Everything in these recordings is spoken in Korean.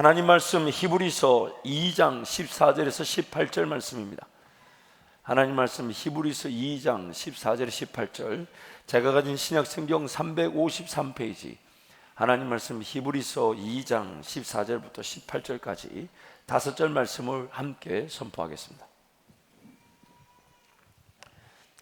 하나님 말씀 히브리서 2장 14절에서 18절 말씀입니다. 하나님 말씀 히브리서 2장 14절에서 18절, 제가 가진 신약성경 353페이지 하나님 말씀 히브리서 2장 14절부터 18절까지 5절 말씀을 함께 선포하겠습니다.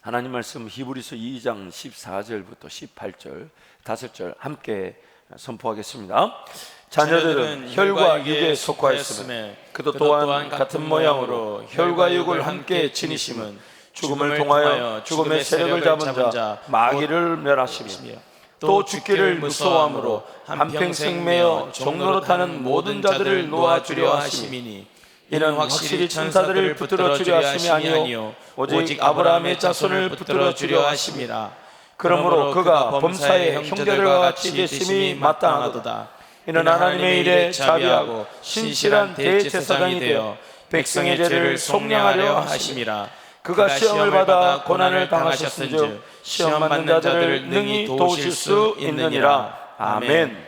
하나님 말씀 히브리서 2장 14절부터 18절 5절 함께 선포하겠습니다. 자녀들은 혈과 육에 속하였으며 그도 또한 같은 모양으로 혈과 육을 함께 지니심은 죽음을 통하여 죽음의 세력을 잡은 자 마귀를 멸하시며 또 죽기를 무서워함으로 한평생 매어 종노릇하는 모든 자들을 놓아주려 하심이니 이는 확실히 천사들을 붙들어 주려 하심이 아니요 오직 아브라함의 자손을 붙들어 주려 하심이라. 그러므로 그가 범사의 형제들과 같이 되심이 마땅하도다. 이는 하나님의 일에 자비하고 신실한 대제사장이 되어 백성의 죄를 속량하려 하심이라. 그가 시험을 받아 고난을 당하셨은즉 시험 받는 자들을 능히 도우실 수 있느니라. 아멘.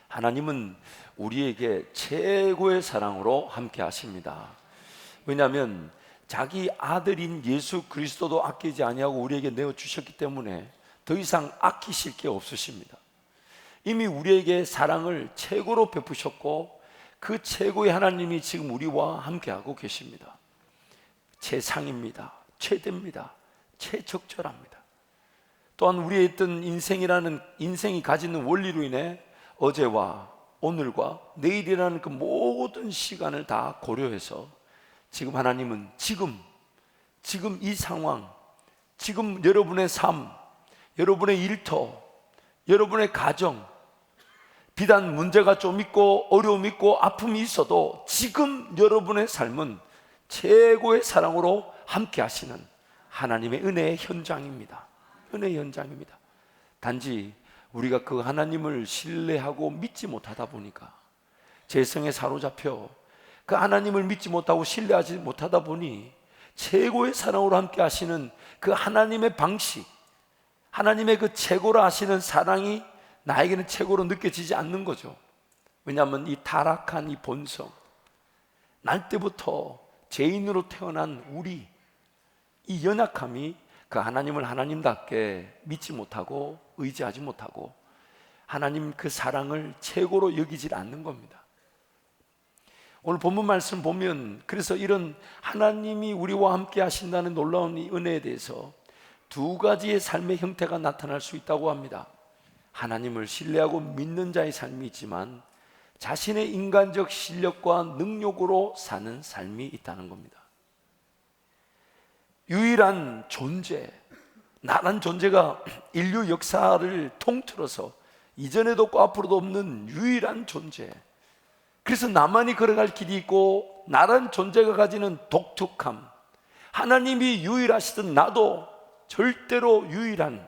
하나님은 우리에게 최고의 사랑으로 함께 하십니다. 왜냐하면 자기 아들인 예수 그리스도도 아끼지 아니하고 우리에게 내어주셨기 때문에 더 이상 아끼실 게 없으십니다. 이미 우리에게 사랑을 최고로 베푸셨고 그 최고의 하나님이 지금 우리와 함께하고 계십니다. 최상입니다. 최대입니다. 최적절합니다. 또한 우리의 있던 인생이 가지는 원리로 인해 어제와 오늘과 내일이라는 그 모든 시간을 다 고려해서 지금 하나님은 지금 이 상황, 지금 여러분의 삶, 여러분의 일터, 여러분의 가정, 비단 문제가 좀 있고 어려움이 있고 아픔이 있어도 지금 여러분의 삶은 최고의 사랑으로 함께 하시는 하나님의 은혜의 현장입니다. 은혜의 현장입니다. 단지 우리가 그 하나님을 신뢰하고 믿지 못하다 보니까 죄성에 사로잡혀 그 하나님을 믿지 못하고 신뢰하지 못하다 보니 최고의 사랑으로 함께 하시는 그 하나님의 방식, 하나님의 그 최고로 하시는 사랑이 나에게는 최고로 느껴지지 않는 거죠. 왜냐하면 이 타락한 이 본성, 날 때부터 죄인으로 태어난 우리, 이 연약함이 그 하나님을 하나님답게 믿지 못하고 의지하지 못하고 하나님 그 사랑을 최고로 여기질 않는 겁니다. 오늘 본문 말씀 보면 그래서 이런 하나님이 우리와 함께 하신다는 놀라운 이 은혜에 대해서 두 가지의 삶의 형태가 나타날 수 있다고 합니다. 하나님을 신뢰하고 믿는 자의 삶이 있지만 자신의 인간적 실력과 능력으로 사는 삶이 있다는 겁니다. 유일한 존재, 나란 존재가 인류 역사를 통틀어서 이전에도 없고 앞으로도 없는 유일한 존재, 그래서 나만이 걸어갈 길이 있고 나란 존재가 가지는 독특함, 하나님이 유일하시던 나도 절대로 유일한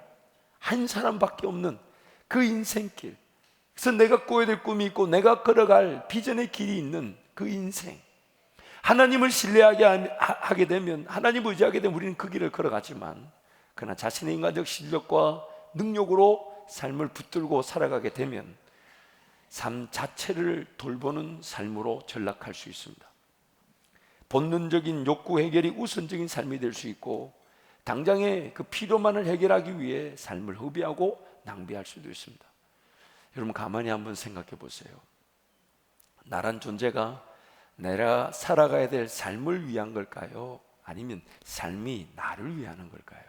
한 사람밖에 없는 그 인생길, 그래서 내가 꿔야 될 꿈이 있고 내가 걸어갈 비전의 길이 있는 그 인생, 하나님을 신뢰하게 되면, 하나님을 의지하게 되면 우리는 그 길을 걸어가지만 그러나 자신의 인간적 실력과 능력으로 삶을 붙들고 살아가게 되면 삶 자체를 돌보는 삶으로 전락할 수 있습니다. 본능적인 욕구 해결이 우선적인 삶이 될 수 있고 당장의 그 필요만을 해결하기 위해 삶을 허비하고 낭비할 수도 있습니다. 여러분 가만히 한번 생각해 보세요. 나란 존재가 내가 살아가야 될 삶을 위한 걸까요? 아니면 삶이 나를 위하는 걸까요?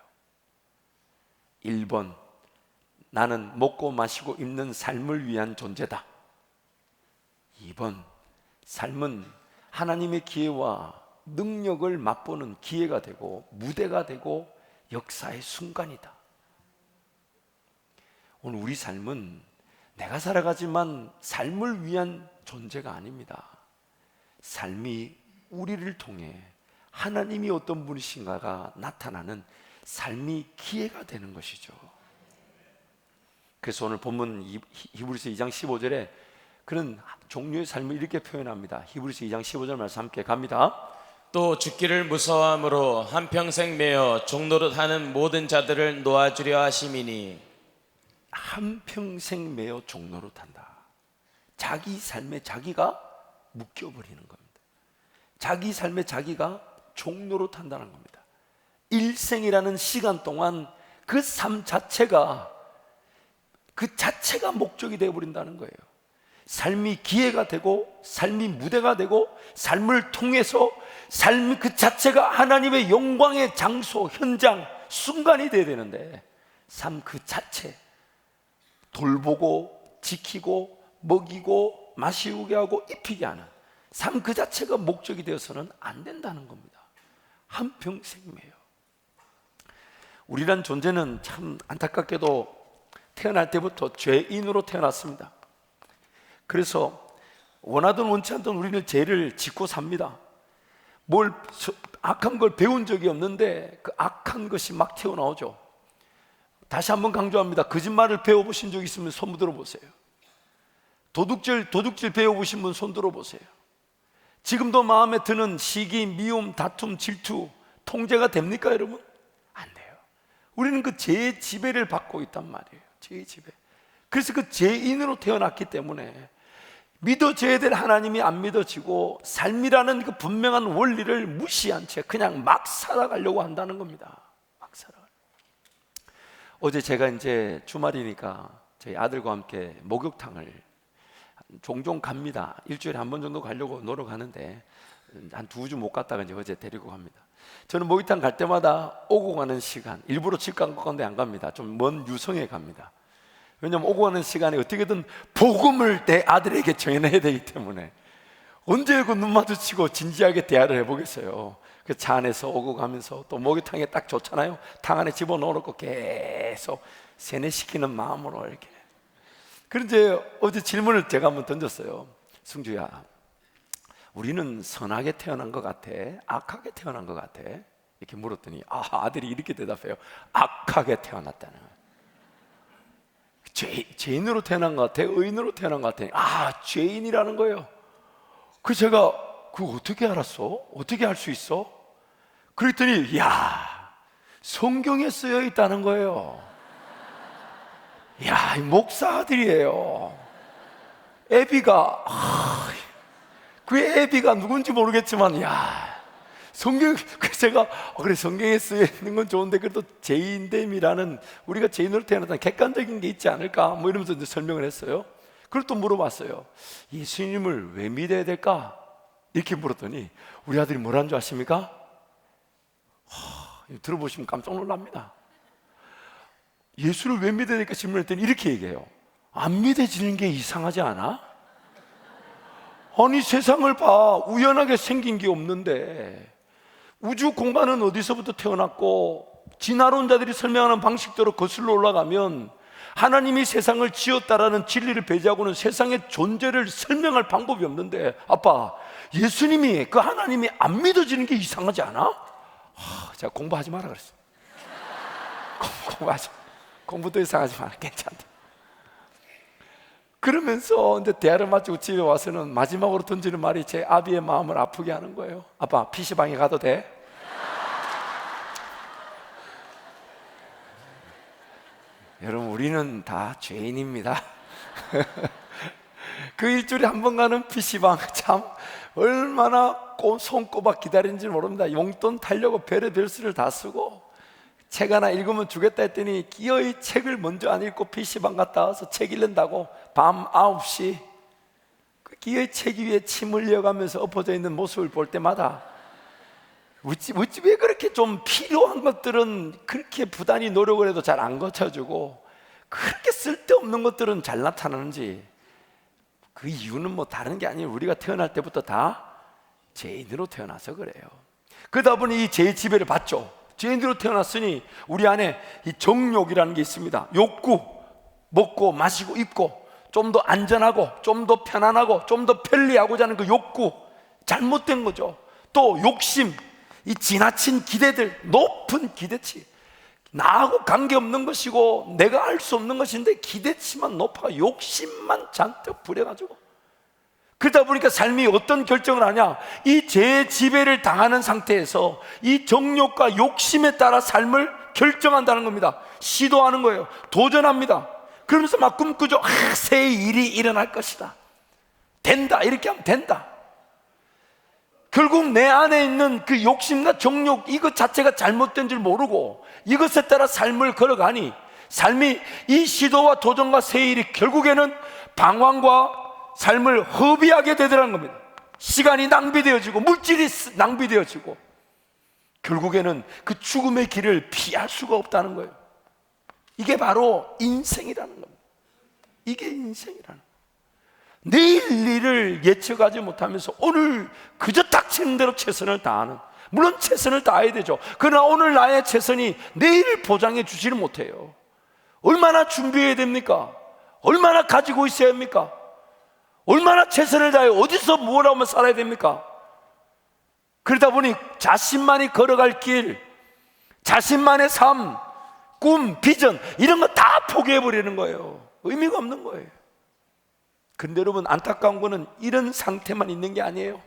1번, 나는 먹고 마시고 입는 삶을 위한 존재다. 2번, 삶은 하나님의 기회와 능력을 맛보는 기회가 되고 무대가 되고 역사의 순간이다. 오늘 우리 삶은 내가 살아가지만 삶을 위한 존재가 아닙니다. 삶이 우리를 통해 하나님이 어떤 분이신가가 나타나는 삶이 기회가 되는 것이죠. 그래서 오늘 본문 히브리서 2장 15절에 그런 종류의 삶을 이렇게 표현합니다. 히브리서 2장 15절 말씀 함께 갑니다. 또 죽기를 무서워함으로 한평생 매어 종노릇하는 모든 자들을 놓아주려 하심이니. 한평생 매어 종노릇한다. 자기 삶에 자기가 묶여버리는 겁니다. 자기 삶에 자기가 종로로 탄다는 겁니다. 일생이라는 시간 동안 그 삶 자체가 목적이 되어버린다는 거예요. 삶이 기회가 되고 삶이 무대가 되고 삶을 통해서 삶 그 자체가 하나님의 영광의 장소, 현장, 순간이 되어야 되는데 삶 그 자체 돌보고 지키고 먹이고 마시우게 하고 입히게 하는 삶 그 자체가 목적이 되어서는 안 된다는 겁니다. 한평생이에요. 우리란 존재는 참 안타깝게도 태어날 때부터 죄인으로 태어났습니다. 그래서 원하든 원치 않든 우리는 죄를 짓고 삽니다. 악한 걸 배운 적이 없는데 그 악한 것이 막 튀어나오죠. 다시 한번 강조합니다. 거짓말을 배워보신 적 있으면 손 들어보세요. 도둑질 배워보신 분 손 들어보세요. 지금도 마음에 드는 시기, 미움, 다툼, 질투 통제가 됩니까 여러분? 안 돼요. 우리는 그 죄의 지배를 받고 있단 말이에요. 죄의 지배. 그래서 그 죄인으로 태어났기 때문에 믿어져야 될 하나님이 안 믿어지고 삶이라는 그 분명한 원리를 무시한 채 그냥 막 살아가려고 한다는 겁니다. 막 살아가려고. 어제 제가 이제 주말이니까 저희 아들과 함께 목욕탕을 종종 갑니다. 일주일에 한 번 정도 가려고 노력하는데 한 2주 못 갔다가 이제 어제 데리고 갑니다. 저는 목욕탕 갈 때마다 오고 가는 시간, 일부러 집 가운데 안 갑니다. 좀 먼 유성에 갑니다. 왜냐하면 오고 가는 시간에 어떻게든 복음을 내 아들에게 전해야 되기 때문에 언제 그 눈 마주치고 진지하게 대화를 해보겠어요. 그 차 안에서 오고 가면서 또 목욕탕에 딱 좋잖아요. 탕 안에 집어넣어놓고 계속 세뇌시키는 마음으로 이렇게. 그런데 어제 질문을 제가 한번 던졌어요. 승주야, 우리는 선하게 태어난 것 같아? 악하게 태어난 것 같아? 이렇게 물었더니 아들이 이렇게 대답해요. 악하게 태어났다는 거예요. 죄인으로 태어난 것 같아? 의인으로 태어난 것 같아? 죄인이라는 거예요. 그 제가 그거 어떻게 알았어? 어떻게 알 수 있어? 그랬더니 성경에 쓰여 있다는 거예요. 이 목사 아들이에요. 애비가 그 애비가 누군지 모르겠지만 성경, 제가 그래 성경에 쓰여 있는 건 좋은데 그래도 죄인됨이라는, 우리가 죄인으로 태어났다는 객관적인 게 있지 않을까 뭐 이러면서 이제 설명을 했어요. 그걸 또 물어봤어요. 예수님을 왜 믿어야 될까? 이렇게 물었더니 우리 아들이 뭐라는 줄 아십니까? 들어보시면 깜짝 놀랍니다. 예수를 왜 믿어야 될까 질문했더니 이렇게 얘기해요. 안 믿어지는 게 이상하지 않아? 아니 세상을 봐. 우연하게 생긴 게 없는데 우주 공간은 어디서부터 태어났고 진화론자들이 설명하는 방식대로 거슬러 올라가면 하나님이 세상을 지었다라는 진리를 배제하고는 세상의 존재를 설명할 방법이 없는데 아빠, 예수님이 그 하나님이 안 믿어지는 게 이상하지 않아? 제가 공부하지 마라 그랬어요. 공부도 이상하지 마라. 괜찮다. 그러면서 이제 대화를 마치고 집에 와서는 마지막으로 던지는 말이 제 아비의 마음을 아프게 하는 거예요. 아빠, PC방에 가도 돼? 여러분, 우리는 다 죄인입니다. 그 일주일에 한 번 가는 PC방 참 얼마나 손꼽아 기다리는지 모릅니다. 용돈 타려고 별의별 수를 다 쓰고 책 하나 읽으면 주겠다 했더니 기어이 책을 먼저 안 읽고 PC방 갔다 와서 책 읽는다고 밤 9시 그 기어이 책 위에 침 흘려가면서 엎어져 있는 모습을 볼 때마다 왜 그렇게 좀 필요한 것들은 그렇게 부단히 노력을 해도 잘 안 거쳐주고 그렇게 쓸데없는 것들은 잘 나타나는지, 그 이유는 뭐 다른 게 아니에요. 우리가 태어날 때부터 다 죄인으로 태어나서 그래요. 그러다 보니 이 죄의 지배를 받죠. 죄인으로 태어났으니 우리 안에 이 정욕이라는 게 있습니다. 욕구, 먹고 마시고 입고 좀 더 안전하고 좀 더 편안하고 좀 더 편리하고자 하는 그 욕구, 잘못된 거죠. 또 욕심, 이 지나친 기대들, 높은 기대치, 나하고 관계없는 것이고 내가 알 수 없는 것인데 기대치만 높아 욕심만 잔뜩 부려가지고 그러다 보니까 삶이 어떤 결정을 하냐, 이 죄의 지배를 당하는 상태에서 이 정욕과 욕심에 따라 삶을 결정한다는 겁니다. 시도하는 거예요. 도전합니다. 그러면서 막 꿈꾸죠. 새 일이 일어날 것이다. 된다, 이렇게 하면 된다. 결국 내 안에 있는 그 욕심과 정욕, 이것 자체가 잘못된 줄 모르고 이것에 따라 삶을 걸어가니 삶이 이 시도와 도전과 세일이 결국에는 방황과 삶을 허비하게 되더라는 겁니다. 시간이 낭비되어지고 물질이 낭비되어지고 결국에는 그 죽음의 길을 피할 수가 없다는 거예요. 이게 바로 인생이라는 겁니다. 이게 인생이라는 거예요. 내일 일을 예측하지 못하면서 오늘 그저 닥치는 대로 최선을 다하는, 물론 최선을 다해야 되죠. 그러나 오늘 나의 최선이 내일을 보장해 주지를 못해요. 얼마나 준비해야 됩니까? 얼마나 가지고 있어야 합니까? 얼마나 최선을 다해 어디서 뭘 하면 살아야 됩니까? 그러다 보니 자신만이 걸어갈 길, 자신만의 삶, 꿈, 비전 이런 거 다 포기해버리는 거예요. 의미가 없는 거예요. 근데 여러분, 안타까운 거는 이런 상태만 있는 게 아니에요.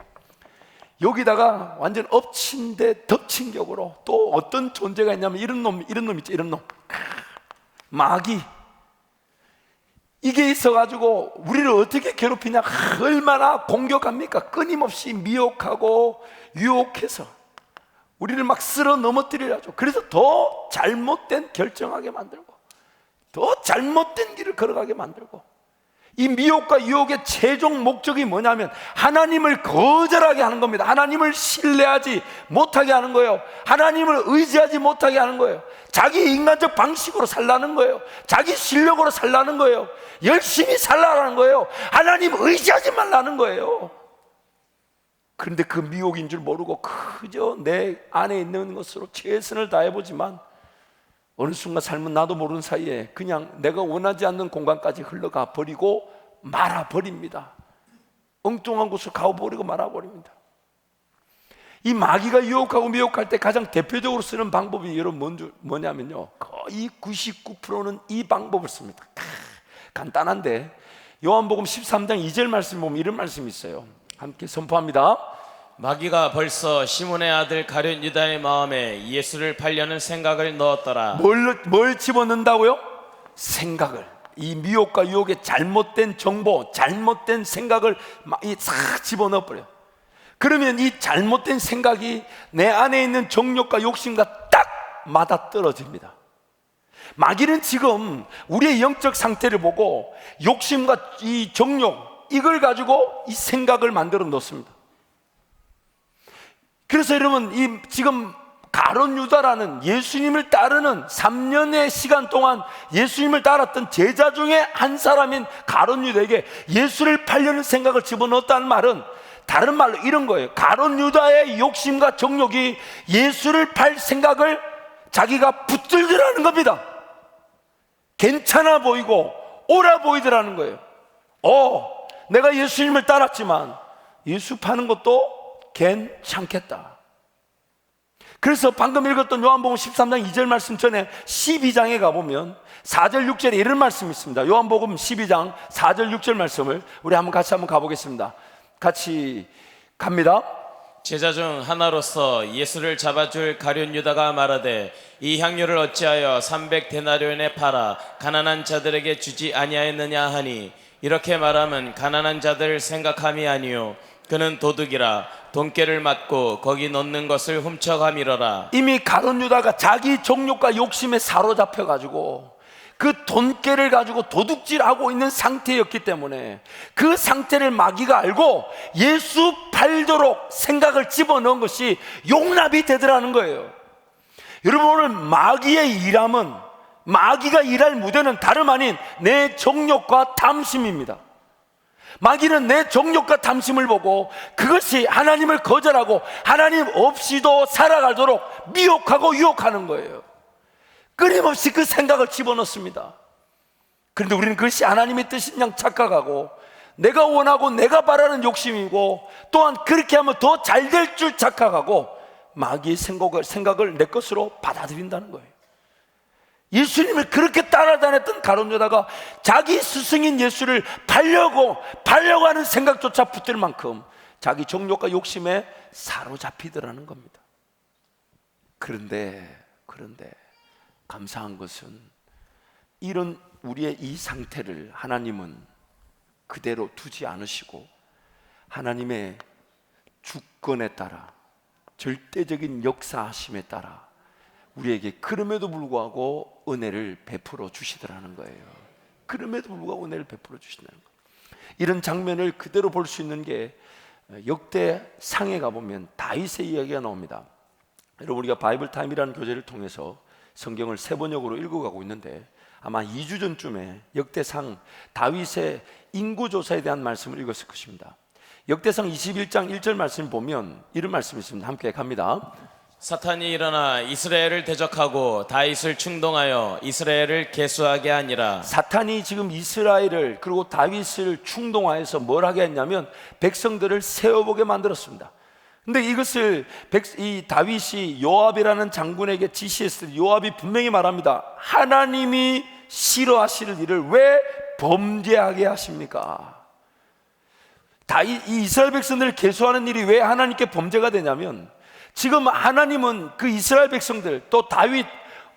여기다가 완전 엎친 데 덮친 격으로 또 어떤 존재가 있냐면 이런 놈 있죠. 이런 놈, 마귀. 이게 있어가지고 우리를 어떻게 괴롭히냐, 얼마나 공격합니까? 끊임없이 미혹하고 유혹해서 우리를 막 쓸어 넘어뜨리려 하죠. 그래서 더 잘못된 결정하게 만들고 더 잘못된 길을 걸어가게 만들고, 이 미혹과 유혹의 최종 목적이 뭐냐면 하나님을 거절하게 하는 겁니다. 하나님을 신뢰하지 못하게 하는 거예요. 하나님을 의지하지 못하게 하는 거예요. 자기 인간적 방식으로 살라는 거예요. 자기 실력으로 살라는 거예요. 열심히 살라는 거예요. 하나님 의지하지 말라는 거예요. 그런데 그 미혹인 줄 모르고 그저 내 안에 있는 것으로 최선을 다해보지만 어느 순간 삶은 나도 모르는 사이에 그냥 내가 원하지 않는 공간까지 흘러가 버리고 말아버립니다. 엉뚱한 곳을 가버리고 말아버립니다. 이 마귀가 유혹하고 미혹할 때 가장 대표적으로 쓰는 방법이 여러분 뭐냐면요, 거의 99%는 이 방법을 씁니다. 간단한데 요한복음 13장 2절 말씀 보면 이런 말씀이 있어요. 함께 선포합니다. 마귀가 벌써 시몬의 아들 가룟 유다의 마음에 예수를 팔려는 생각을 넣었더라. 뭘 집어넣는다고요? 생각을. 이 미혹과 유혹의 잘못된 정보, 잘못된 생각을 싹 집어넣어버려요. 그러면 이 잘못된 생각이 내 안에 있는 정욕과 욕심과 딱 맞아떨어집니다. 마귀는 지금 우리의 영적 상태를 보고 욕심과 이 정욕, 이걸 가지고 이 생각을 만들어 놓습니다. 그래서 여러분, 이 지금 가룟 유다라는 예수님을 따르는 3년의 시간 동안 예수님을 따랐던 제자 중에 한 사람인 가룟 유다에게 예수를 팔려는 생각을 집어넣었다는 말은 다른 말로 이런 거예요. 가룟 유다의 욕심과 정욕이 예수를 팔 생각을 자기가 붙들더라는 겁니다. 괜찮아 보이고 옳아 보이더라는 거예요. 내가 예수님을 따랐지만 예수 파는 것도 괜찮겠다. 그래서 방금 읽었던 요한복음 13장 2절 말씀 전에 12장에 가보면 4절 6절에 이런 말씀이 있습니다. 요한복음 12장 4절 6절 말씀을 우리 같이 한번 가보겠습니다. 같이 갑니다. 제자 중 하나로서 예수를 잡아줄 가룟 유다가 말하되 이 향료를 어찌하여 300데나리온에 팔아 가난한 자들에게 주지 아니하였느냐 하니, 이렇게 말하면 가난한 자들을 생각함이 아니요 그는 도둑이라 돈깨를 맞고 거기 넣는 것을 훔쳐가미러라. 이미 가룟 유다가 자기 정욕과 욕심에 사로잡혀 가지고 그 돈깨를 가지고 도둑질하고 있는 상태였기 때문에 그 상태를 마귀가 알고 예수 팔도록 생각을 집어넣은 것이 용납이 되더라는 거예요. 여러분, 오늘 마귀의 일함은, 마귀가 일할 무대는 다름 아닌 내 정욕과 탐심입니다. 마귀는 내 정욕과 탐심을 보고 그것이 하나님을 거절하고 하나님 없이도 살아가도록 미혹하고 유혹하는 거예요. 끊임없이 그 생각을 집어넣습니다. 그런데 우리는 그것이 하나님의 뜻인 양 착각하고 내가 원하고 내가 바라는 욕심이고 또한 그렇게 하면 더 잘 될 줄 착각하고 마귀의 생각을 내 것으로 받아들인다는 거예요. 예수님을 그렇게 따라다녔던 가룟 유다가 자기 스승인 예수를 팔려고 하는 생각조차 붙들 만큼 자기 정욕과 욕심에 사로잡히더라는 겁니다. 그런데 감사한 것은 이런 우리의 이 상태를 하나님은 그대로 두지 않으시고 하나님의 주권에 따라, 절대적인 역사하심에 따라 우리에게 그럼에도 불구하고 은혜를 베풀어 주시더라는 거예요. 그럼에도 불구하고 은혜를 베풀어 주신다는 거예요. 이런 장면을 그대로 볼 수 있는 게 역대상에 가보면 다윗의 이야기가 나옵니다. 여러분, 우리가 바이블 타임이라는 교재를 통해서 성경을 세 번역으로 읽어가고 있는데 아마 2주 전쯤에 역대상 다윗의 인구조사에 대한 말씀을 읽었을 것입니다. 역대상 21장 1절 말씀을 보면 이런 말씀이 있습니다. 함께 갑니다. 사탄이 일어나 이스라엘을 대적하고 다윗을 충동하여 이스라엘을 계수하게 하니라. 사탄이 지금 이스라엘을 그리고 다윗을 충동하여서 뭘 하게 했냐면 백성들을 세워보게 만들었습니다. 근데 이것을 이 다윗이 요압이라는 장군에게 지시했을 때 요압이 분명히 말합니다. 하나님이 싫어하시는 일을 왜 범죄하게 하십니까? 이 이스라엘 백성들을 계수하는 일이 왜 하나님께 범죄가 되냐면 지금 하나님은 그 이스라엘 백성들 또 다윗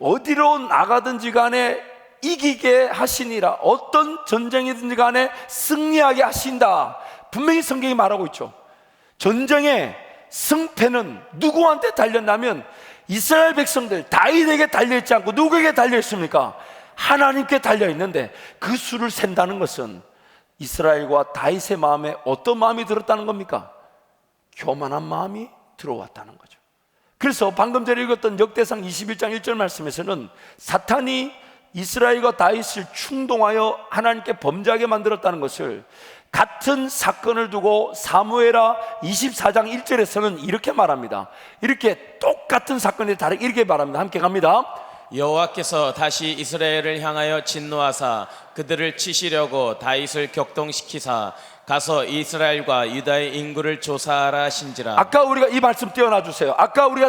어디로 나가든지 간에 이기게 하시니라, 어떤 전쟁이든지 간에 승리하게 하신다, 분명히 성경이 말하고 있죠. 전쟁의 승패는 누구한테 달렸냐면 이스라엘 백성들 다윗에게 달려있지 않고 누구에게 달려있습니까? 하나님께 달려있는데 그 수를 센다는 것은 이스라엘과 다윗의 마음에 어떤 마음이 들었다는 겁니까? 교만한 마음이 들어왔다는 거죠. 그래서 방금 전에 읽었던 역대상 21장 1절 말씀에서는 사탄이 이스라엘과 다윗을 충동하여 하나님께 범죄하게 만들었다는 것을 같은 사건을 두고 사무엘하 24장 1절에서는 이렇게 말합니다. 이렇게 똑같은 사건이 다르게 이렇게 말합니다. 함께 갑니다. 여호와께서 다시 이스라엘을 향하여 진노하사 그들을 치시려고 다윗을 격동시키사 가서 이스라엘과 유다의 인구를 조사하라 하신지라. 아까 우리가 이 말씀 띄워놔 주세요. 아까 우리가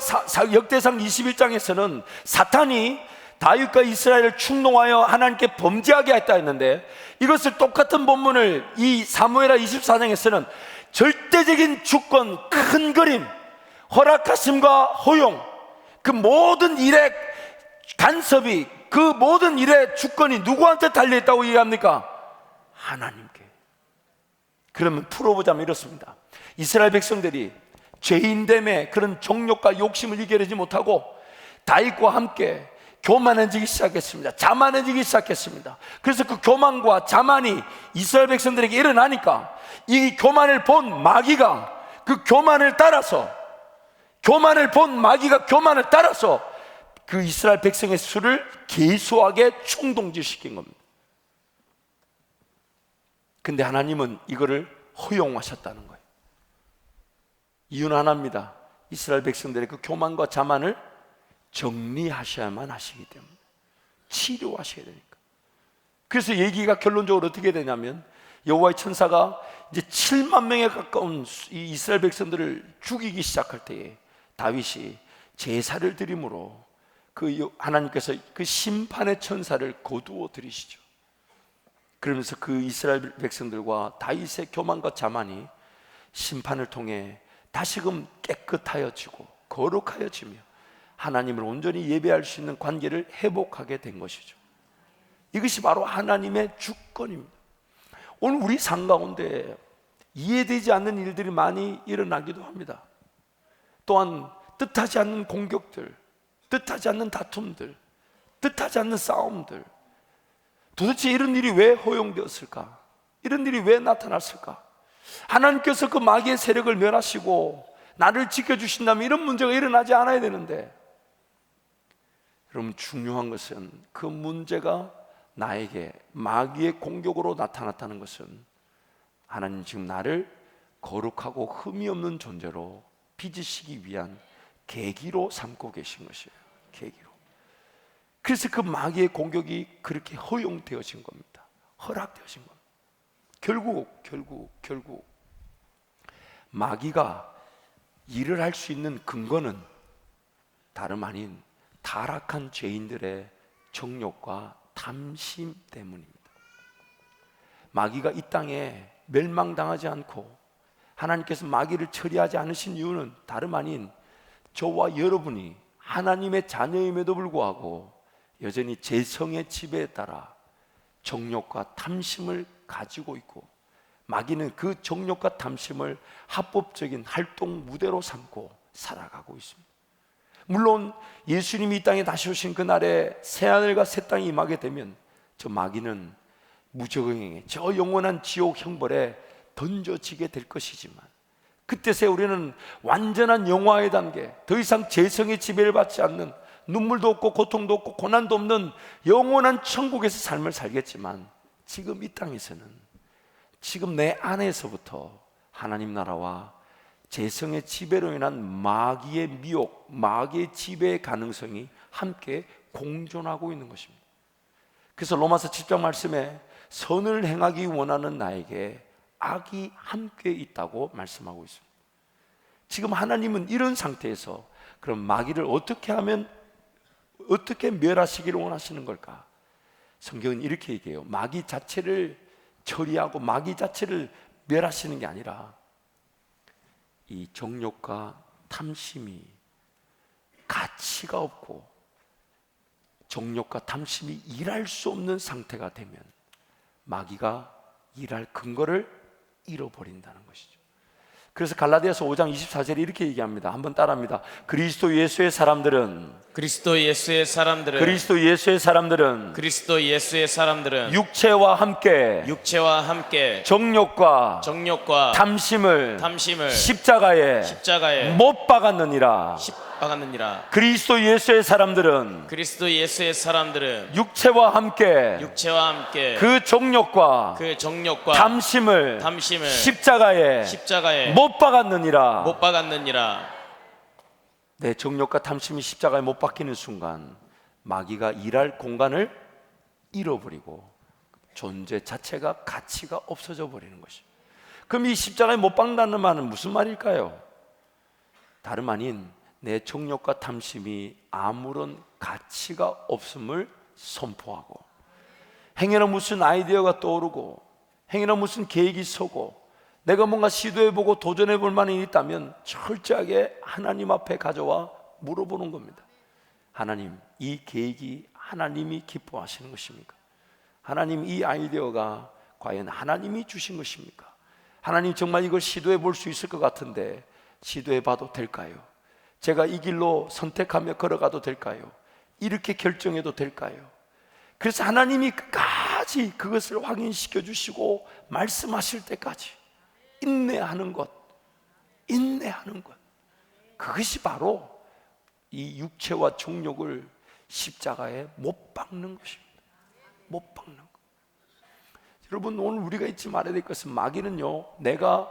역대상 21장에서는 사탄이 다윗과 이스라엘을 충동하여 하나님께 범죄하게 했다 했는데 이것을 똑같은 본문을 이 사무엘하 24장에서는 절대적인 주권, 큰 그림, 허락하심과 허용, 그 모든 일의 간섭이, 그 모든 일의 주권이 누구한테 달려있다고 얘기합니까? 하나님께. 그러면 풀어보자면 이렇습니다. 이스라엘 백성들이 죄인됨의 그런 정욕과 욕심을 이겨내지 못하고 다윗과 함께 교만해지기 시작했습니다. 자만해지기 시작했습니다. 그래서 그 교만과 자만이 이스라엘 백성들에게 일어나니까 이 교만을 본 마귀가 그 교만을 따라서 그 이스라엘 백성의 수를 계수하게 충동질시킨 겁니다. 근데 하나님은 이거를 허용하셨다는 거예요. 이유는 하나입니다. 이스라엘 백성들의 그 교만과 자만을 정리하셔야만 하시기 때문에, 치료하셔야 되니까. 그래서 얘기가 결론적으로 어떻게 되냐면 여호와의 천사가 이제 7만 명에 가까운 이 이스라엘 백성들을 죽이기 시작할 때에 다윗이 제사를 드림으로 그 하나님께서 그 심판의 천사를 거두어 들이시죠. 그러면서 그 이스라엘 백성들과 다윗의 교만과 자만이 심판을 통해 다시금 깨끗하여지고 거룩하여지며 하나님을 온전히 예배할 수 있는 관계를 회복하게 된 것이죠. 이것이 바로 하나님의 주권입니다. 오늘 우리 삶 가운데 이해되지 않는 일들이 많이 일어나기도 합니다. 또한 뜻하지 않는 공격들, 뜻하지 않는 다툼들, 뜻하지 않는 싸움들, 도대체 이런 일이 왜 허용되었을까? 이런 일이 왜 나타났을까? 하나님께서 그 마귀의 세력을 멸하시고 나를 지켜주신다면 이런 문제가 일어나지 않아야 되는데, 여러분, 중요한 것은 그 문제가 나에게 마귀의 공격으로 나타났다는 것은 하나님 지금 나를 거룩하고 흠이 없는 존재로 빚으시기 위한 계기로 삼고 계신 것이에요. 계기로. 그래서 그 마귀의 공격이 그렇게 허용되어진 겁니다. 허락되어진 겁니다. 결국 마귀가 일을 할 수 있는 근거는 다름 아닌 타락한 죄인들의 정욕과 탐심 때문입니다. 마귀가 이 땅에 멸망당하지 않고 하나님께서 마귀를 처리하지 않으신 이유는 다름 아닌 저와 여러분이 하나님의 자녀임에도 불구하고 여전히 재성의 지배에 따라 정욕과 탐심을 가지고 있고 마귀는 그 정욕과 탐심을 합법적인 활동 무대로 삼고 살아가고 있습니다. 물론 예수님이 이 땅에 다시 오신 그날에 새하늘과 새 땅이 임하게 되면 저 마귀는 무적행에 저 영원한 지옥 형벌에 던져지게 될 것이지만, 그때서야 우리는 완전한 영화의 단계, 더 이상 재성의 지배를 받지 않는, 눈물도 없고 고통도 없고 고난도 없는 영원한 천국에서 삶을 살겠지만, 지금 이 땅에서는 지금 내 안에서부터 하나님 나라와 재성의 지배로 인한 마귀의 미혹, 마귀의 지배의 가능성이 함께 공존하고 있는 것입니다. 그래서 로마서 7장 말씀에 선을 행하기 원하는 나에게 악이 함께 있다고 말씀하고 있습니다. 지금 하나님은 이런 상태에서 그럼 마귀를 어떻게 하면, 어떻게 멸하시기를 원하시는 걸까? 성경은 이렇게 얘기해요. 마귀 자체를 처리하고 마귀 자체를 멸하시는 게 아니라 이 정욕과 탐심이 가치가 없고 정욕과 탐심이 일할 수 없는 상태가 되면 마귀가 일할 근거를 잃어버린다는 것이죠. 그래서 갈라디아서 5장 24절에 이렇게 얘기합니다. 한번 따라합니다. 그리스도 예수의 사람들은 그리스도 예수의 사람들은 육체와 함께 정욕과 탐심을 십자가에 못 박았느니라. 그리스도 예수의 사람들은 육체와 함께 그 정욕과 탐심을 십자가에 못 박았느니라. 내 정욕과 탐심이 십자가에 못 박히는 순간 마귀가 일할 공간을 잃어버리고 존재 자체가 가치가 없어져 버리는 것입니다. 그럼 이 십자가에 못 박는다는 말은 무슨 말일까요? 다름 아닌 내 정욕과 탐심이 아무런 가치가 없음을 선포하고, 행여나 무슨 아이디어가 떠오르고 행여나 무슨 계획이 서고 내가 뭔가 시도해보고 도전해볼 만한 일이 있다면 철저하게 하나님 앞에 가져와 물어보는 겁니다. 하나님, 이 계획이 하나님이 기뻐하시는 것입니까? 하나님, 이 아이디어가 과연 하나님이 주신 것입니까? 하나님, 정말 이걸 시도해볼 수 있을 것 같은데 시도해봐도 될까요? 제가 이 길로 선택하며 걸어가도 될까요? 이렇게 결정해도 될까요? 그래서 하나님이 끝까지 그것을 확인시켜 주시고 말씀하실 때까지 인내하는 것, 그것이 바로 이 육체와 정욕을 십자가에 못 박는 것입니다. 못 박는 것. 여러분, 오늘 우리가 잊지 말아야 될 것은 마귀는요, 내가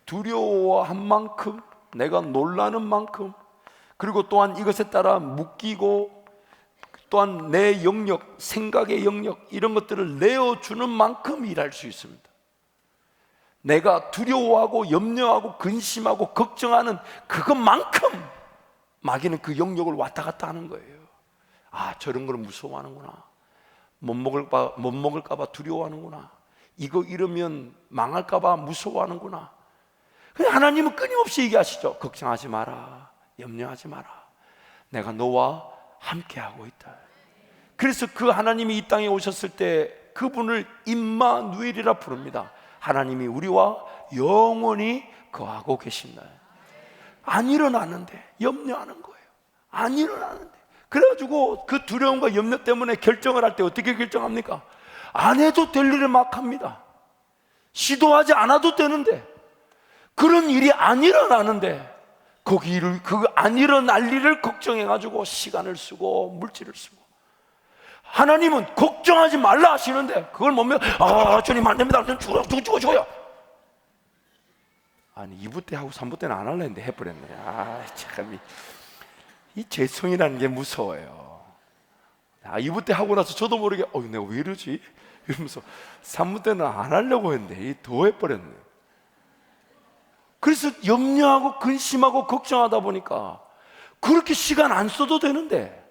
두려워한 만큼, 내가 놀라는 만큼, 그리고 또한 이것에 따라 묶이고 또한 내 영역, 생각의 영역, 이런 것들을 내어주는 만큼 일할 수 있습니다. 내가 두려워하고 염려하고 근심하고 걱정하는 그것만큼 마귀는 그 영역을 왔다 갔다 하는 거예요. 아, 저런 걸 무서워하는구나. 못 먹을까 봐 두려워하는구나. 이거 잃으면 망할까 봐 무서워하는구나. 하나님은 끊임없이 얘기하시죠. 걱정하지 마라, 염려하지 마라, 내가 너와 함께하고 있다. 그래서 그 하나님이 이 땅에 오셨을 때 그분을 임마누엘이라 부릅니다. 하나님이 우리와 영원히 거하고 계신다. 안 일어나는데 염려하는 거예요. 안 일어나는데. 그래가지고 그 두려움과 염려 때문에 결정을 할 때 어떻게 결정합니까? 안 해도 될 일을 막 합니다. 시도하지 않아도 되는데, 그런 일이 안 일어나는데 거기를, 그 안 일어날 일을 걱정해가지고 시간을 쓰고 물질을 쓰고. 하나님은 걱정하지 말라 하시는데 그걸 못 믿어. 아, 주님 안 됩니다. 죽어요. 아니, 2부 때 하고 3부 때는 안 할라 했는데 해버렸네. 아, 참, 이 죄성이라는 게 무서워요. 2부 때 하고 나서 저도 모르게 내가 왜 이러지? 이러면서 3부 때는 안 하려고 했는데 더 해버렸네. 그래서 염려하고 근심하고 걱정하다 보니까 그렇게 시간 안 써도 되는데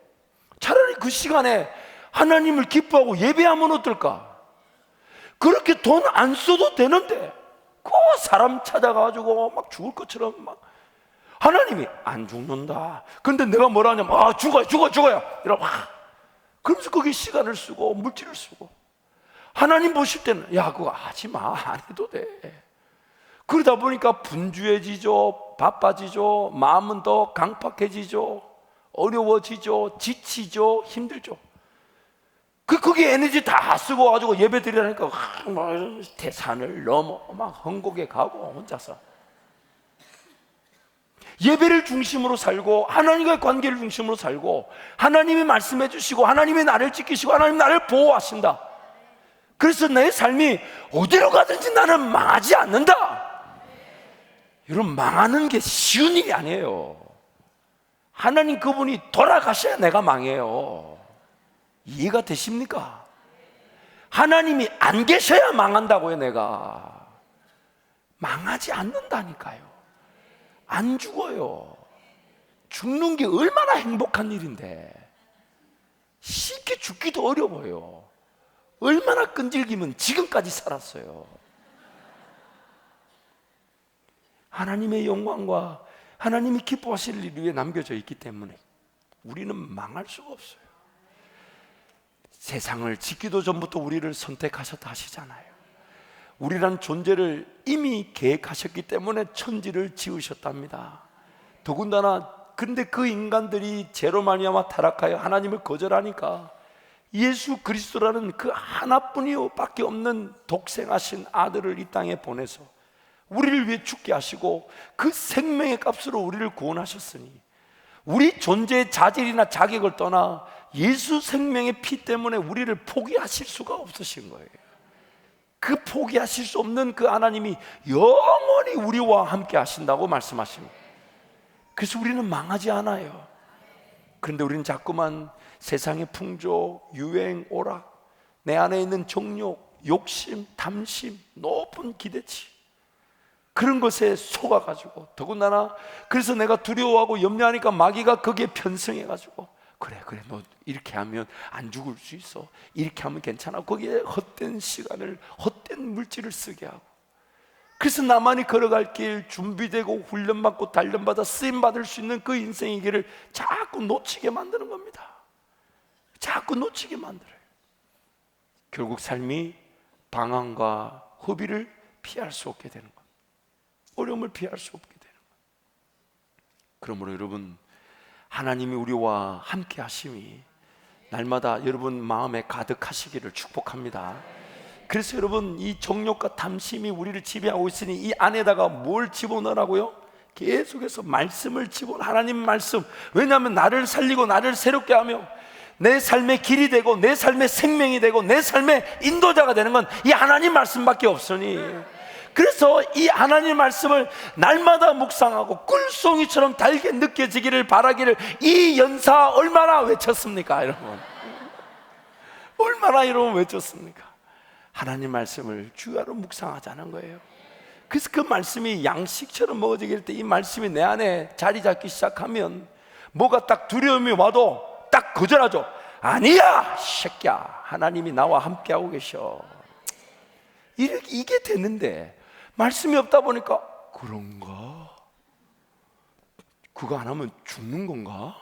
차라리 그 시간에 하나님을 기뻐하고 예배하면 어떨까? 그렇게 돈 안 써도 되는데 그 사람 찾아가지고 막 죽을 것처럼 막, 하나님이 안 죽는다. 근데 내가 뭐라 하냐면 죽어요 이러고 막, 그러면서 거기에 시간을 쓰고 물질을 쓰고. 하나님 보실 때는 야 그거 하지 마, 안 해도 돼. 그러다 보니까 분주해지죠, 바빠지죠, 마음은 더 강팍해지죠, 어려워지죠, 지치죠, 힘들죠. 거기에 에너지 다 쓰고 가지고 예배 드리라니까 막 대산을 넘어 막 헝곡에 가고 혼자서 예배를 중심으로 살고 하나님과의 관계를 중심으로 살고 하나님이 말씀해 주시고 하나님이 나를 지키시고 하나님이 나를 보호하신다. 그래서 내 삶이 어디로 가든지 나는 망하지 않는다. 여러분, 망하는 게 쉬운 일이 아니에요. 하나님 그분이 돌아가셔야 내가 망해요. 이해가 되십니까? 하나님이 안 계셔야 망한다고요. 내가 망하지 않는다니까요. 안 죽어요. 죽는 게 얼마나 행복한 일인데 쉽게 죽기도 어려워요. 얼마나 끈질기면 지금까지 살았어요. 하나님의 영광과 하나님이 기뻐하실 일 위에 남겨져 있기 때문에 우리는 망할 수가 없어요. 세상을 짓기도 전부터 우리를 선택하셨다 하시잖아요. 우리란 존재를 이미 계획하셨기 때문에 천지를 지으셨답니다. 더군다나 근데 그 인간들이 죄로 말미암아 타락하여 하나님을 거절하니까 예수 그리스도라는 그 하나뿐이밖에 없는 독생하신 아들을 이 땅에 보내서 우리를 위해 죽게 하시고 그 생명의 값으로 우리를 구원하셨으니 우리 존재의 자질이나 자격을 떠나 예수 생명의 피 때문에 우리를 포기하실 수가 없으신 거예요. 그 포기하실 수 없는 그 하나님이 영원히 우리와 함께 하신다고 말씀하십니다. 그래서 우리는 망하지 않아요. 그런데 우리는 자꾸만 세상의 풍조, 유행, 오락, 내 안에 있는 정욕, 욕심, 탐심, 높은 기대치 그런 것에 속아가지고 더군다나 그래서 내가 두려워하고 염려하니까 마귀가 거기에 편승해가지고 그래 너 이렇게 하면 안 죽을 수 있어, 이렇게 하면 괜찮아, 거기에 헛된 시간을 헛된 물질을 쓰게 하고 그래서 나만이 걸어갈 길 준비되고 훈련받고 단련받아 쓰임받을 수 있는 그 인생의 길을 자꾸 놓치게 만드는 겁니다. 자꾸 놓치게 만들어요. 결국 삶이 방황과 허비를 피할 수 없게 되는 겁니다. 어려움을 피할 수 없게 되는 겁니다. 그러므로 여러분, 하나님이 우리와 함께 하심이 날마다 여러분 마음에 가득하시기를 축복합니다. 그래서 여러분, 이 정욕과 탐심이 우리를 지배하고 있으니 이 안에다가 뭘 집어넣으라고요? 계속해서 말씀을 집어넣어. 하나님 말씀. 왜냐하면 나를 살리고 나를 새롭게 하며 내 삶의 길이 되고 내 삶의 생명이 되고 내 삶의 인도자가 되는 건 이 하나님 말씀밖에 없으니, 그래서 이 하나님 말씀을 날마다 묵상하고 꿀송이처럼 달게 느껴지기를 바라기를 이 연사 얼마나 외쳤습니까 여러분? 얼마나 여러분 외쳤습니까? 하나님 말씀을 주야로 묵상하자는 거예요. 그래서 그 말씀이 양식처럼 먹어지길 때 이 말씀이 내 안에 자리 잡기 시작하면 뭐가 딱 두려움이 와도 딱 거절하죠. 아니야 새끼야, 하나님이 나와 함께하고 계셔. 이게 됐는데 말씀이 없다 보니까 그런가? 그거 안 하면 죽는 건가?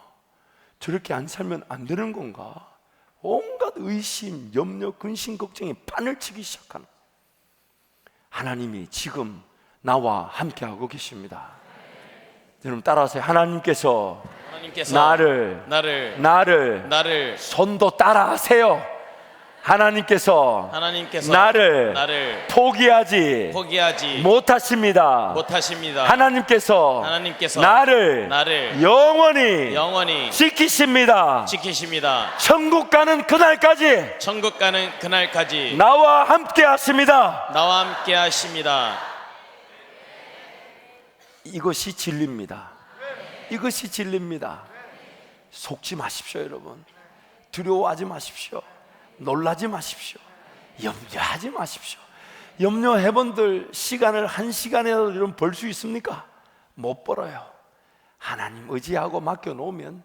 저렇게 안 살면 안 되는 건가? 온갖 의심, 염려, 근심, 걱정이 판을 치기 시작하는, 하나님이 지금 나와 함께하고 계십니다. 여러분 따라하세요. 하나님께서 나를 손도 따라하세요. 하나님께서 나를 포기하지 못하십니다. 하나님께서 나를 영원히 지키십니다. 천국 가는 그날까지 나와 함께 하십니다. 이것이 진리입니다. 이것이 진리입니다. 속지 마십시오 여러분. 두려워하지 마십시오. 놀라지 마십시오. 염려하지 마십시오. 염려해본들 시간을 한 시간이라도 좀 벌 수 있습니까? 못 벌어요. 하나님 의지하고 맡겨놓으면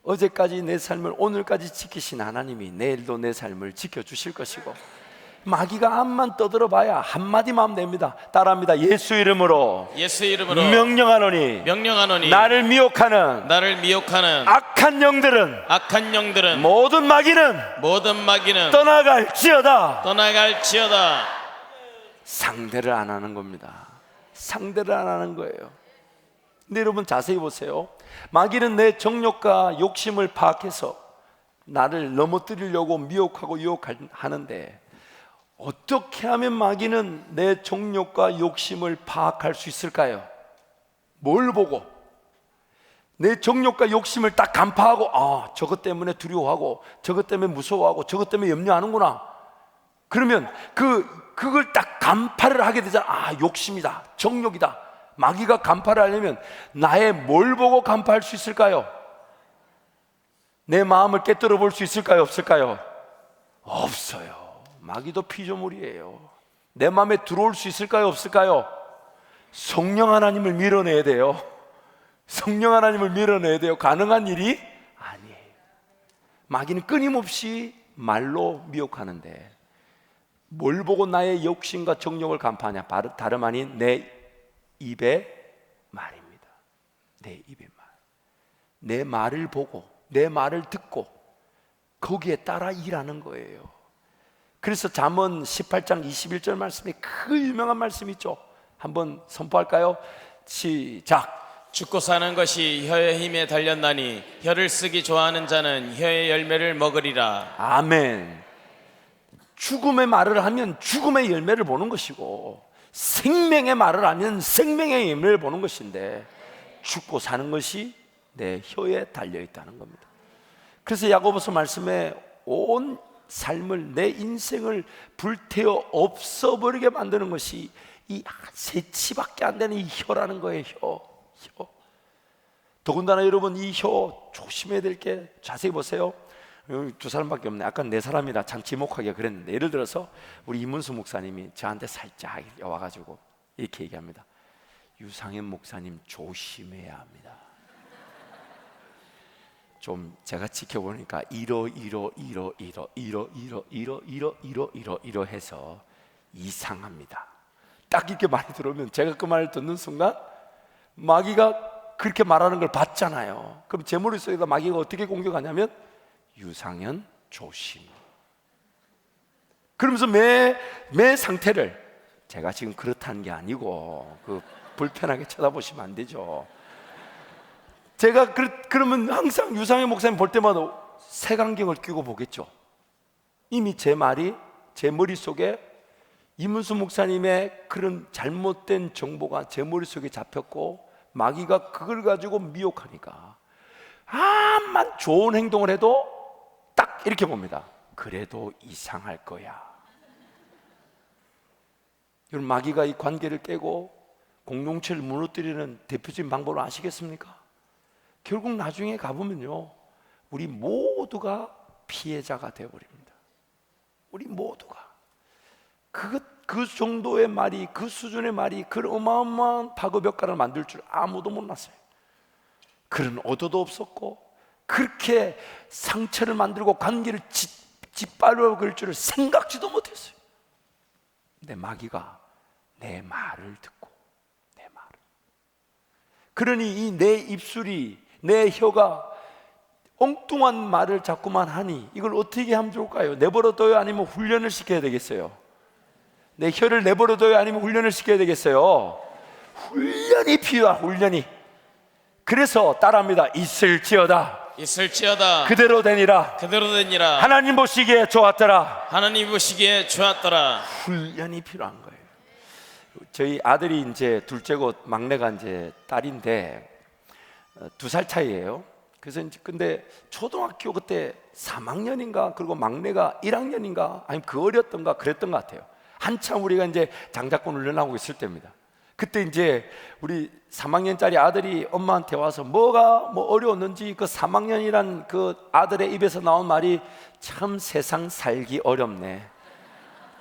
어제까지 내 삶을 오늘까지 지키신 하나님이 내일도 내 삶을 지켜주실 것이고 마귀가 암만 떠들어봐야 한마디만 하면 됩니다. 따라합니다. 예수 이름으로 예수 이름으로 명령하노니 나를 미혹하는 악한 영들은 모든 마귀는 떠나갈지어다. 상대를 안 하는 겁니다. 상대를 안 하는 거예요. 근데 여러분 자세히 보세요. 마귀는 내 정욕과 욕심을 파악해서 나를 넘어뜨리려고 미혹하고 유혹하는데, 어떻게 하면 마귀는 내 정욕과 욕심을 파악할 수 있을까요? 뭘 보고? 내 정욕과 욕심을 딱 간파하고, 아, 저것 때문에 두려워하고, 저것 때문에 무서워하고, 저것 때문에 염려하는구나. 그러면 그걸 딱 간파를 하게 되잖아. 아, 욕심이다, 정욕이다. 마귀가 간파를 하려면 나의 뭘 보고 간파할 수 있을까요? 내 마음을 깨뜨려 볼 수 있을까요? 없을까요? 없어요. 마귀도 피조물이에요. 내 마음에 들어올 수 있을까요? 없을까요? 성령 하나님을 밀어내야 돼요. 성령 하나님을 밀어내야 돼요. 가능한 일이 아니에요. 마귀는 끊임없이 말로 미혹하는데, 뭘 보고 나의 욕심과 정욕을 간파하냐? 다름 아닌 내 입의 말입니다. 내 입의 말. 내 말을 보고, 내 말을 듣고 거기에 따라 일하는 거예요. 그래서 잠언 18장 21절 말씀에 그 유명한 말씀 있죠. 한번 선포할까요? 시작. 죽고 사는 것이 혀의 힘에 달렸나니 혀를 쓰기 좋아하는 자는 혀의 열매를 먹으리라. 아멘. 죽음의 말을 하면 죽음의 열매를 보는 것이고, 생명의 말을 하면 생명의 열매를 보는 것인데, 죽고 사는 것이 내 혀에 달려있다는 겁니다. 그래서 야고보서 말씀에 온 삶을, 내 인생을 불태워 없어버리게 만드는 것이 이 새치밖에 안 되는 이 혀라는 거예요. 혀. 더군다나 여러분, 이 혀 조심해야 될 게, 자세히 보세요. 두 사람밖에 없네. 아까 네 사람이라 참 지목하기가 그랬는데, 예를 들어서 우리 이문수 목사님이 저한테 살짝 와가지고 이렇게 얘기합니다. 유상현 목사님 조심해야 합니다. 좀 제가 지켜보니까 이러 해서 이상합니다. 딱 이렇게 말이 들어오면 제가 그 말을 듣는 순간 마귀가 그렇게 말하는 걸 봤잖아요. 그럼 제 머릿속에다 마귀가 어떻게 공격하냐면, 유상현 조심. 그러면서 매 상태를, 제가 지금 그렇다는 게 아니고 불편하게 쳐다보시면 안 되죠. 제가 그러면 항상 유상현 목사님 볼 때마다 색안경을 끼고 보겠죠. 이미 제 말이 제 머릿속에 이문수 목사님의 그런 잘못된 정보가 제 머릿속에 잡혔고, 마귀가 그걸 가지고 미혹하니까 암만 좋은 행동을 해도 딱 이렇게 봅니다. 그래도 이상할 거야. 여러분, 마귀가 이 관계를 깨고 공동체를 무너뜨리는 대표적인 방법을 아시겠습니까? 결국 나중에 가보면요, 우리 모두가 피해자가 되어버립니다. 우리 모두가 그 정도의 말이, 그 수준의 말이 그런 어마어마한 파급효과를 만들 줄 아무도 몰랐어요. 그런 얻어도 없었고, 그렇게 상처를 만들고 관계를 짓밟아 갈 줄을 생각지도 못했어요. 근데 마귀가 내 말을 듣고, 내 말을, 그러니 이 내 입술이, 내 혀가 엉뚱한 말을 자꾸만 하니 이걸 어떻게 하면 좋을까요? 내버려둬요? 아니면 훈련을 시켜야 되겠어요? 내 혀를 내버려둬요? 아니면 훈련을 시켜야 되겠어요? 훈련이 필요한, 훈련이. 그래서 따라합니다. 있을지어다 그대로 되니라. 하나님 보시기에 좋았더라. 훈련이 필요한 거예요. 저희 아들이 이제 둘째고 막내가 이제 딸인데 2살 차이예요. 그래서 이제 근데 초등학교 그때 3학년인가, 그리고 막내가 1학년인가, 아니면 그 어렸던가 그랬던 것 같아요. 한참 우리가 이제 장자권 훈련하고 있을 때입니다. 그때 이제 우리 3학년짜리 아들이 엄마한테 와서 뭐가 어려웠는지, 그 3학년이란 그 아들의 입에서 나온 말이 참 세상 살기 어렵네,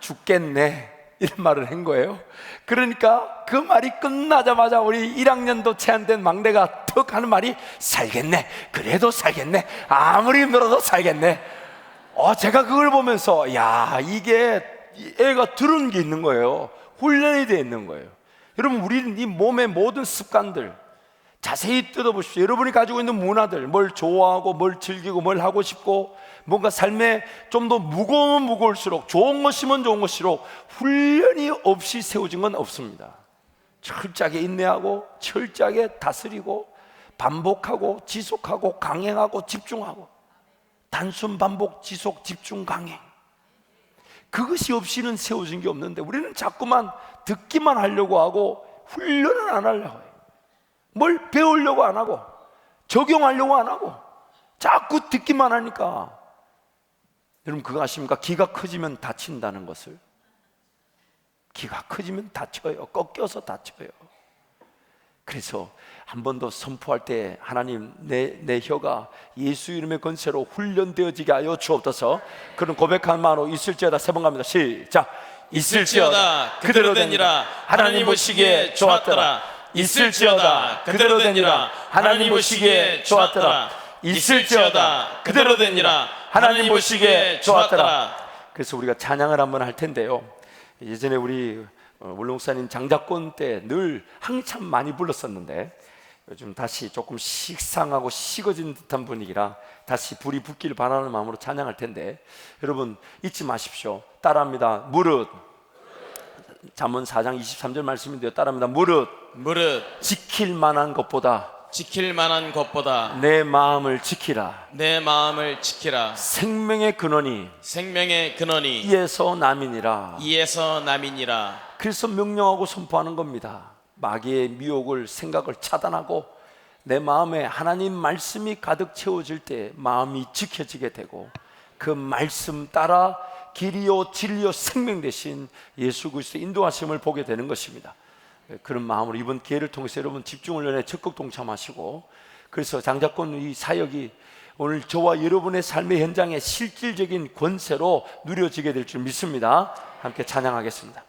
죽겠네, 이런 말을 한 거예요. 그러니까 그 말이 끝나자마자 우리 1학년도 채 안 된 막내가 턱 하는 말이 살겠네, 그래도 살겠네, 아무리 힘들어도 살겠네. 제가 그걸 보면서 야, 이게 이 애가 들은 게 있는 거예요. 훈련이 되어 있는 거예요. 여러분, 우리는 이 몸의 모든 습관들 자세히 뜯어보십시오. 여러분이 가지고 있는 문화들, 뭘 좋아하고 뭘 즐기고 뭘 하고 싶고, 뭔가 삶에 좀 더 무거우면 무거울수록, 좋은 것이면 좋은 것일수록 훈련이 없이 세워진 건 없습니다. 철저하게 인내하고 철저하게 다스리고 반복하고 지속하고 강행하고 집중하고, 단순 반복 지속 집중 강행, 그것이 없이는 세워진 게 없는데 우리는 자꾸만 듣기만 하려고 하고 훈련을 안 하려고 해요. 뭘 배우려고 안 하고 적용하려고 안 하고 자꾸 듣기만 하니까. 여러분, 그거 아십니까? 기가 커지면 다친다는 것을. 기가 커지면 다쳐요. 꺾여서 다쳐요. 그래서 한 번 더 선포할 때, 하나님, 내 혀가 예수 이름의 권세로 훈련되어지게 하여 주옵소서. 그런 고백한 마음으로 있을지어다 세 번 갑니다. 시작. 있을지어다 그대로 되니라. 하나님 보시기에 좋았더라. 있을지어다 그대로 되니라. 하나님 보시기에 좋았더라. 있을지어다 그대로 되니라. 하나님 보시기에 좋았더라. 그래서 우리가 찬양을 한번 할 텐데요, 예전에 우리 울릉사님 장자권 때 늘 한참 많이 불렀었는데 요즘 다시 조금 식상하고 식어진 듯한 분위기라 다시 불이 붙기를 바라는 마음으로 찬양할 텐데, 여러분 잊지 마십시오. 따라합니다. 무릇, 잠언 4장 23절 말씀인데요, 따라합니다. 무릇 지킬 만한 것보다 내 마음을 지키라. 내 마음을 지키라. 생명의 근원이 이에서 남이니라. 그래서 명령하고 선포하는 겁니다. 마귀의 미혹을, 생각을 차단하고 내 마음에 하나님 말씀이 가득 채워질 때 마음이 지켜지게 되고, 그 말씀 따라 길이요 진리요 생명 되신 예수 그리스도의 인도하심을 보게 되는 것입니다. 그런 마음으로 이번 기회를 통해서 여러분 집중훈련에 적극 동참하시고, 그래서 장자권 이 사역이 오늘 저와 여러분의 삶의 현장에 실질적인 권세로 누려지게 될 줄 믿습니다. 함께 찬양하겠습니다.